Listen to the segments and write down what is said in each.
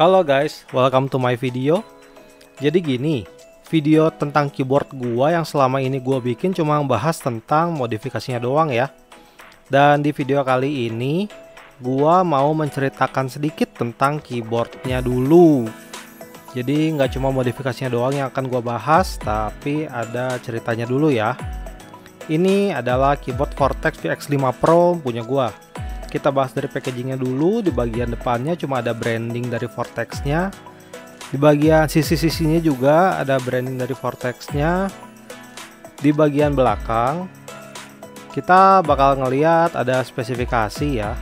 Halo guys, welcome to my video. Jadi gini, video tentang keyboard gua yang selama ini gua bikin cuma bahas tentang modifikasinya doang ya. Dan di video kali ini gua mau menceritakan sedikit tentang keyboardnya dulu. Jadi nggak cuma modifikasinya doang yang akan gua bahas, tapi ada ceritanya dulu ya. Ini adalah keyboard Vortex VX5 Pro punya gua. Kita bahas dari packagingnya dulu. Di bagian depannya cuma ada branding dari Vortex-nya. Di bagian sisi-sisinya juga ada branding dari Vortex-nya. Di bagian belakang kita bakal ngeliat ada spesifikasi ya.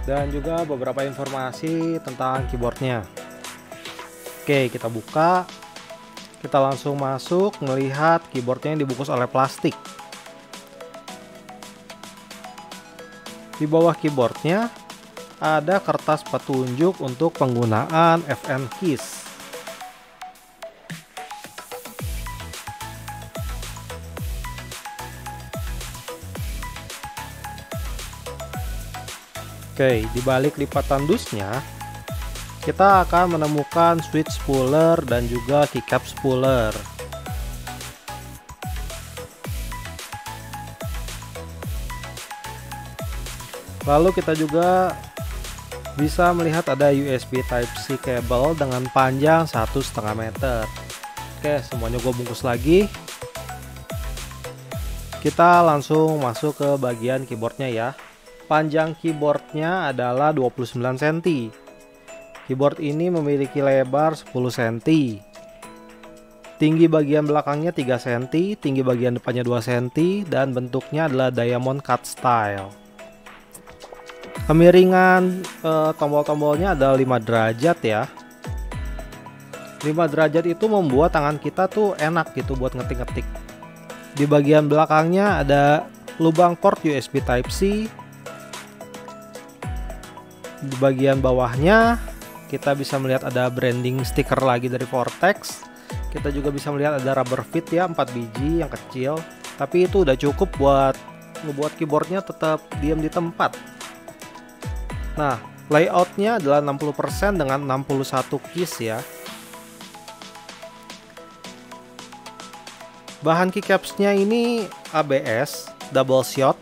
Dan juga beberapa informasi tentang keyboardnya. Oke, kita buka. Kita langsung masuk melihat keyboardnya yang dibungkus oleh plastik. Di bawah keyboardnya ada kertas petunjuk untuk penggunaan FN keys. Oke, di balik lipatan dusnya kita akan menemukan switch spooler dan juga keycap spooler. Lalu kita juga bisa melihat ada USB Type-C cable dengan panjang 1,5 meter. Oke, semuanya gue bungkus lagi. Kita langsung masuk ke bagian keyboardnya ya. Panjang keyboardnya adalah 29 cm. Keyboard ini memiliki lebar 10 cm. Tinggi bagian belakangnya 3 cm, tinggi bagian depannya 2 cm, dan bentuknya adalah diamond cut style. Kemiringan tombol-tombolnya adalah 5 derajat ya. 5 derajat itu membuat tangan kita tuh enak gitu buat ngetik-ngetik. Di bagian belakangnya ada lubang port USB Type-C. Di bagian bawahnya kita bisa melihat ada branding stiker lagi dari Vortex. Kita juga bisa melihat ada rubber feet ya, 4 biji yang kecil. Tapi itu udah cukup buat ngebuat keyboardnya tetap diam di tempat. Nah, layoutnya adalah 60% dengan 61 keys ya. Bahan keycapsnya ini ABS double shot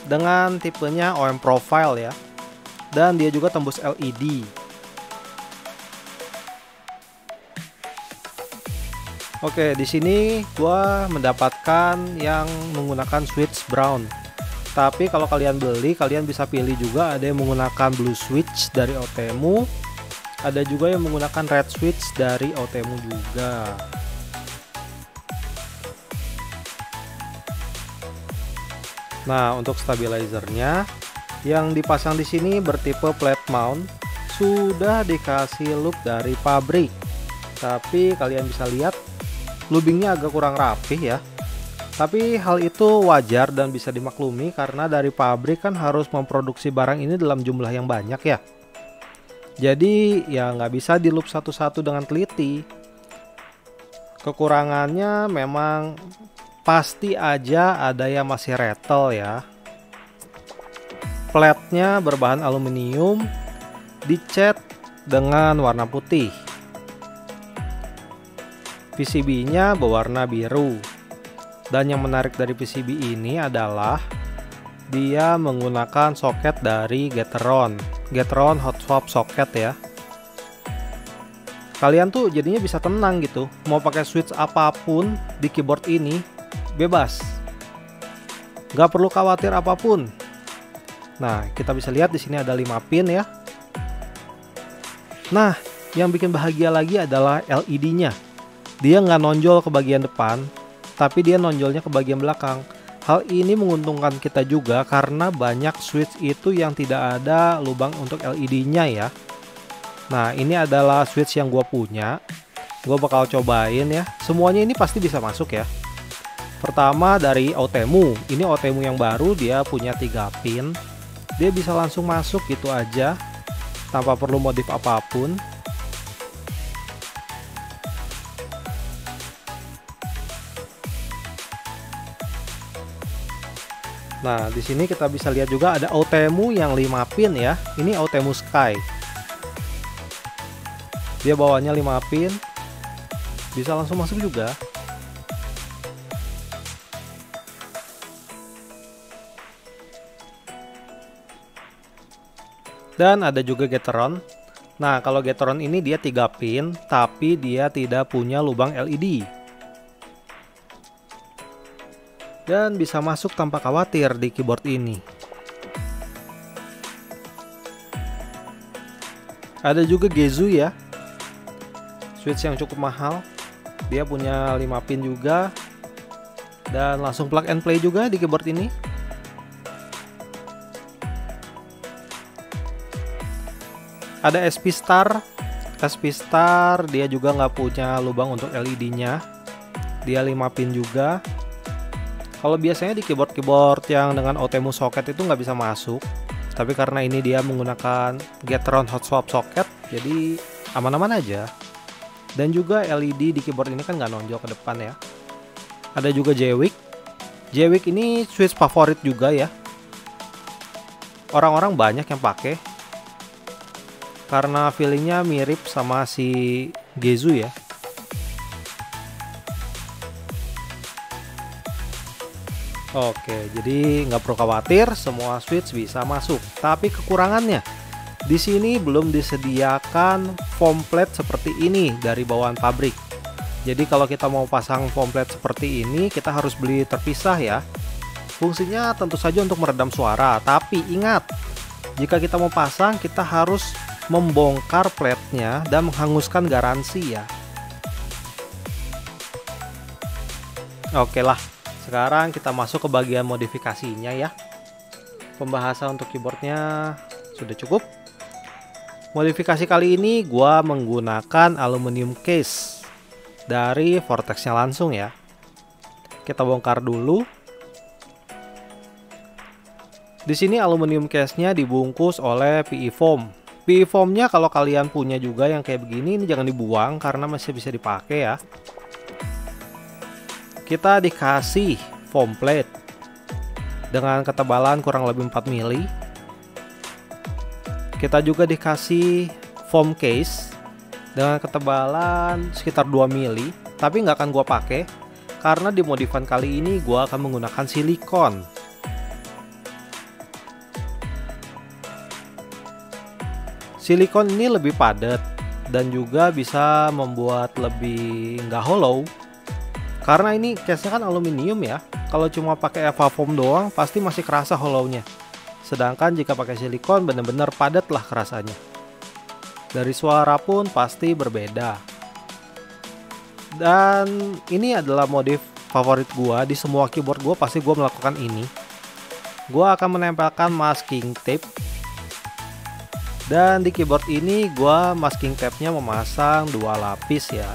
dengan tipenya OM profile ya. Dan dia juga tembus LED. Oke, di sini gua mendapatkan yang menggunakan switch brown. Tapi kalau kalian beli, kalian bisa pilih juga, ada yang menggunakan blue switch dari Otemu, ada juga yang menggunakan red switch dari Otemu juga. Nah, untuk stabilizernya yang dipasang di sini bertipe flat mount, sudah dikasih loop dari pabrik. Tapi kalian bisa lihat lubingnya agak kurang rapih ya. Tapi hal itu wajar dan bisa dimaklumi karena dari pabrik kan harus memproduksi barang ini dalam jumlah yang banyak ya. Jadi ya nggak bisa di loop satu-satu dengan teliti. Kekurangannya memang pasti aja ada yang masih rattle ya. Platnya berbahan aluminium, dicat dengan warna putih. PCB-nya berwarna biru. Dan yang menarik dari PCB ini adalah dia menggunakan soket dari Gateron hot swap socket ya. Kalian tuh jadinya bisa tenang gitu, mau pakai switch apapun di keyboard ini bebas, nggak perlu khawatir apapun. Nah, kita bisa lihat di sini ada 5 pin ya. Nah, yang bikin bahagia lagi adalah LED-nya. Dia nggak nonjol ke bagian depan, tapi dia nonjolnya ke bagian belakang. Hal ini menguntungkan kita juga karena banyak switch itu yang tidak ada lubang untuk LED-nya ya. Nah, ini adalah switch yang gue punya. Gue bakal cobain ya. Semuanya ini pasti bisa masuk ya. Pertama dari Otemu. Ini Otemu yang baru, dia punya 3 pin. Dia bisa langsung masuk gitu aja tanpa perlu modif apapun. Nah, di sini kita bisa lihat juga ada Outemu yang 5 pin ya. Ini Outemu Sky. Dia bawahnya 5 pin. Bisa langsung masuk juga. Dan ada juga Gateron. Nah, kalau Gateron ini dia 3 pin, tapi dia tidak punya lubang LED. Dan bisa masuk tanpa khawatir di keyboard ini. Ada juga Gezu ya, switch yang cukup mahal. Dia punya 5 pin juga. Dan langsung plug and play juga di keyboard ini. Ada SP Star. SP Star dia juga nggak punya lubang untuk LED-nya. Dia 5 pin juga. Kalau biasanya di keyboard yang dengan Outemu socket itu nggak bisa masuk, tapi karena ini dia menggunakan Gateron hot swap socket, jadi aman-aman aja. Dan juga LED di keyboard ini kan nggak nonjol ke depan ya. Ada juga Jwick. Jwick ini switch favorit juga ya. Orang-orang banyak yang pakai karena feelingnya mirip sama si Gezu ya. Oke, jadi nggak perlu khawatir, semua switch bisa masuk. Tapi kekurangannya, di sini belum disediakan foam plate seperti ini dari bawaan pabrik. Jadi kalau kita mau pasang foam plate seperti ini, kita harus beli terpisah ya. Fungsinya tentu saja untuk meredam suara, tapi ingat, jika kita mau pasang, kita harus membongkar plate-nya dan menghanguskan garansi ya. Oke lah. Sekarang kita masuk ke bagian modifikasinya ya. Pembahasan untuk keyboardnya sudah cukup. Modifikasi kali ini gua menggunakan aluminium case dari Vortex-nya langsung ya. Kita bongkar dulu. Di sini aluminium case-nya dibungkus oleh PE foam. PE foam-nya kalau kalian punya juga yang kayak begini, ini jangan dibuang karena masih bisa dipakai ya. Kita dikasih foam plate dengan ketebalan kurang lebih 4 mili. Kita juga dikasih foam case dengan ketebalan sekitar 2 mili, tapi nggak akan gua pakai karena di modifan kali ini gua akan menggunakan silikon. Silikon ini lebih padat dan juga bisa membuat lebih nggak hollow. Karena ini case-nya kan aluminium ya. Kalau cuma pakai EVA foam doang pasti masih kerasa hollow-nya. Sedangkan jika pakai silikon benar-benar padat lah kerasanya. Dari suara pun pasti berbeda. Dan ini adalah modif favorit gua. Di semua keyboard gua pasti gua melakukan ini. Gua akan menempelkan masking tape. Dan di keyboard ini gua masking tape-nya memasang 2 lapis ya.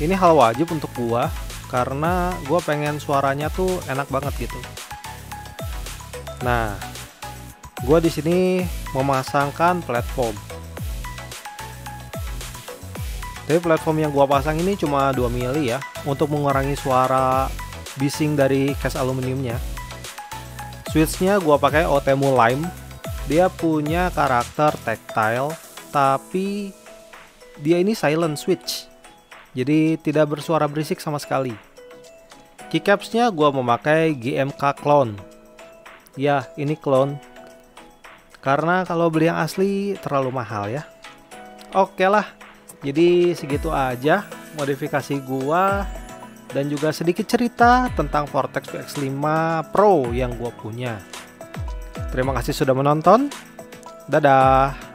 Ini hal wajib untuk gua karena gua pengen suaranya tuh enak banget gitu. Nah, gua di sini memasangkan platform. Tapi platform yang gua pasang ini cuma 2 mili ya, untuk mengurangi suara bising dari case aluminiumnya. Switchnya gua pakai Outemu Lime. Dia punya karakter tactile, tapi dia ini silent switch. Jadi tidak bersuara berisik sama sekali. Keycapsnya gua memakai GMK clone. Ya, ini clone. Karena kalau beli yang asli terlalu mahal ya. Oke lah. Jadi segitu aja modifikasi gua dan juga sedikit cerita tentang Vortex VX5 Pro yang gua punya. Terima kasih sudah menonton. Dadah.